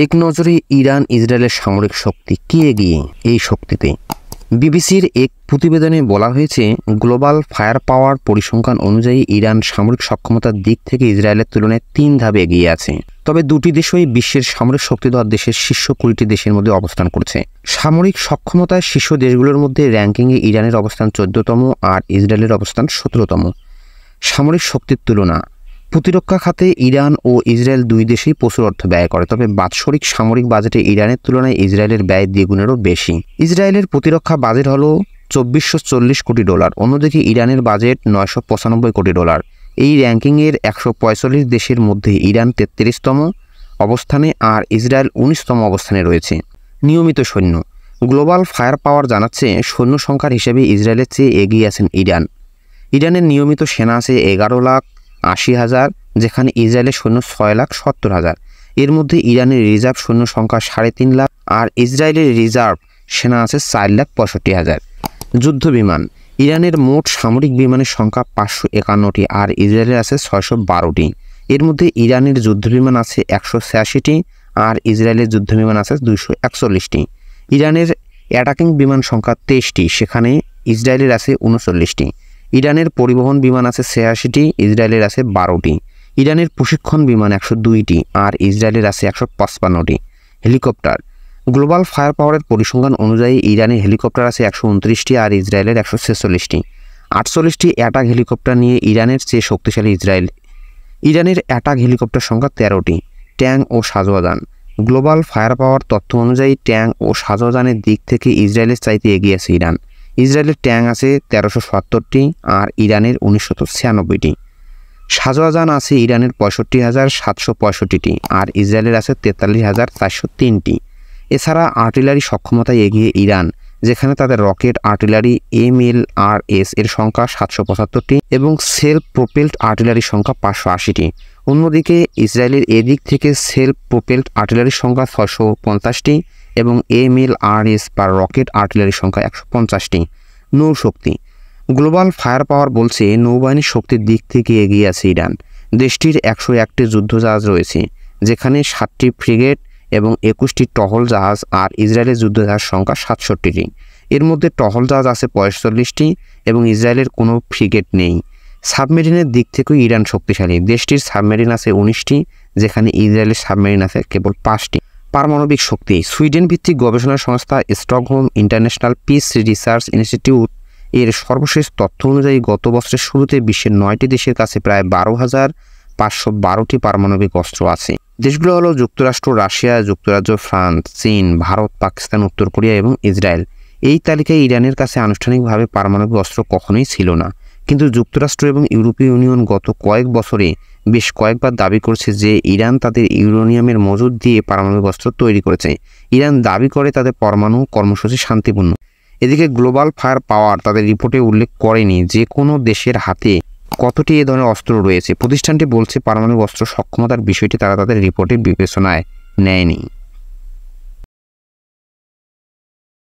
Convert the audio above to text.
এক নজরে ইরান ইসরায়েলের সামরিক শক্তি কে এগিয়ে এই শক্তিতে। বিবিসির এক প্রতিবেদনে বলা হয়েছে, গ্লোবাল ফায়ার পাওয়ার পরিসংখ্যান অনুযায়ী ইরান সামরিক সক্ষমতার দিক থেকে ইসরায়েলের তুলনায় 3 ধাপে এগিয়ে আছে। তবে দুটি দেশই বিশ্বের সামরিক শক্তিধর দেশের শীর্ষ 20টি দেশের মধ্যে অবস্থান করছে। সামরিক সক্ষমতায় শীর্ষ দেশগুলোর মধ্যে র্যাঙ্কিংয়ে ইরানের অবস্থান 14তম আর ইসরায়েলের অবস্থান 17তম। সামরিক শক্তির তুলনা। প্রতিরক্ষা খাতে ইরান ও ইসরায়েল দুই দেশেই প্রচুর অর্থ ব্যয় করে, তবে বাৎসরিক সামরিক বাজেটে ইরানের তুলনায় ইসরায়েলের ব্যয় দ্বিগুণেরও বেশি। ইসরায়েলের প্রতিরক্ষা বাজেট হল $2440 কোটি, অন্যদিকে ইরানের বাজেট $995 কোটি। এই র্যাঙ্কিংয়ের 145 দেশের মধ্যে ইরান 33তম অবস্থানে আর ইসরায়েল 19তম অবস্থানে রয়েছে। নিয়মিত সৈন্য। গ্লোবাল ফায়ার পাওয়ার জানাচ্ছে, সৈন্য সংখ্যার হিসেবে ইসরায়েলের চেয়ে এগিয়ে আছেন ইরান। ইরানের নিয়মিত সেনা আছে 11,80,000, যেখানে ইসরায়েলের সৈন্য 6,70,000। এর মধ্যে ইরানের রিজার্ভ সৈন্য সংখ্যা 3.5 লাখ আর ইসরায়েলের রিজার্ভ সেনা আছে 4,65,000। যুদ্ধ বিমান। ইরানের মোট সামরিক বিমানের সংখ্যা 551টি আর ইসরায়েলের আছে 612টি। এর মধ্যে ইরানের যুদ্ধবিমান আছে 186টি আর ইসরায়েলের যুদ্ধবিমান আছে 241টি। ইরানের অ্যাটাকিং বিমান সংখ্যা 23টি, সেখানে ইসরায়েলের আছে 39টি। ইরানের পরিবহন বিমান আছে 86টি, ইসরায়েলের আছে 12টি। ইরানের প্রশিক্ষণ বিমান 102টি আর ইসরায়েলের আছে 155টি। হেলিকপ্টার। গ্লোবাল ফায়ার পাওয়ারের পরিসংখ্যান অনুযায়ী ইরানের হেলিকপ্টার আছে 129টি আর ইসরায়েলের 146টি। 48টি অ্যাটাক হেলিকপ্টার নিয়ে ইরানের চেয়ে শক্তিশালী ইসরায়েল। ইরানের অ্যাটাক হেলিকপ্টার সংখ্যা 13টি। ট্যাঙ্ক ও সাজোয়াজান। গ্লোবাল ফায়ার পাওয়ার তথ্য অনুযায়ী ট্যাঙ্ক ও সাজোয়াজানের দিক থেকে ইসরায়েলের চাইতে এগিয়ে আছে ইরান। ইসরায়েলের ট্যাঙ্ক আছে 1370টি আর ইরানের 1996টি। সাজোয়াজান আছে ইরানের 65,765টি আর ইসরায়েলের আছে 43,403টি। এছাড়া আর্টিলারি সক্ষমতায় এগিয়ে ইরান, যেখানে তাদের রকেট আর্টিলারি MLRS এর সংখ্যা 775টি এবং সেলফ প্রোপেলড আর্টিলারির সংখ্যা 580টি। অন্যদিকে ইসরায়েলের এদিক থেকে সেলফ প্রোপেলড আর্টিলারির সংখ্যা 650টি এবং MLRS বা রকেট আর্টিলারির সংখ্যা 150টি। নৌশক্তি। গ্লোবাল ফায়ার পাওয়ার বলছে, নৌবাহিনীর শক্তির দিক থেকে এগিয়ে আছে ইরান। দেশটির 101টি যুদ্ধজাহাজ রয়েছে, যেখানে 7টি ফ্রিগেট এবং 21টি টহল জাহাজ আর ইসরায়েলের যুদ্ধজাহাজ সংখ্যা 67টি। এর মধ্যে টহল জাহাজ আছে 45টি এবং ইসরায়েলের কোনো ফ্রিগেট নেই। সাবমেরিনের দিক থেকেও ইরান শক্তিশালী। দেশটির সাবমেরিন আছে 19টি, যেখানে ইসরায়েলের সাবমেরিন আছে কেবল 5টি। পারমাণবিক শক্তি। সুইডেন ভিত্তিক গবেষণা সংস্থা Stockholm international piece research institute এর সর্বশেষ তথ্য অনুযায়ী গত বছরের শুরুতে বিশ্বের 9টি দেশের কাছে প্রায় 12,512টি পারমাণবিক অস্ত্র আছে। দেশগুলো হলো যুক্তরাষ্ট্র, রাশিয়া, যুক্তরাজ্য, ফ্রান্স, চীন, ভারত, পাকিস্তান, উত্তর কোরিয়া এবং ইসরায়েল। এই তালিকায় ইরানের কাছে আনুষ্ঠানিকভাবে পারমাণবিক অস্ত্র কখনোই ছিল না, কিন্তু যুক্তরাষ্ট্র এবং ইউরোপীয় ইউনিয়ন গত কয়েক বছরে বেশ কয়েকবার দাবি করছে যে ইরান তাদের ইউরেনিয়ামের মজুদ দিয়ে পারমাণবিক অস্ত্র তৈরি করেছে। ইরান দাবি করে তাদের পরমাণু কর্মসূচি শান্তিপূর্ণ। এদিকে গ্লোবাল ফায়ার পাওয়ার তাদের রিপোর্টে উল্লেখ করেনি যে কোনো দেশের হাতে কতটি এ ধরনের অস্ত্র রয়েছে। প্রতিষ্ঠানটি বলছে, পারমাণবিক অস্ত্র সক্ষমতার বিষয়টি তারা তাদের রিপোর্টে বিবেচনায় নেয়নি।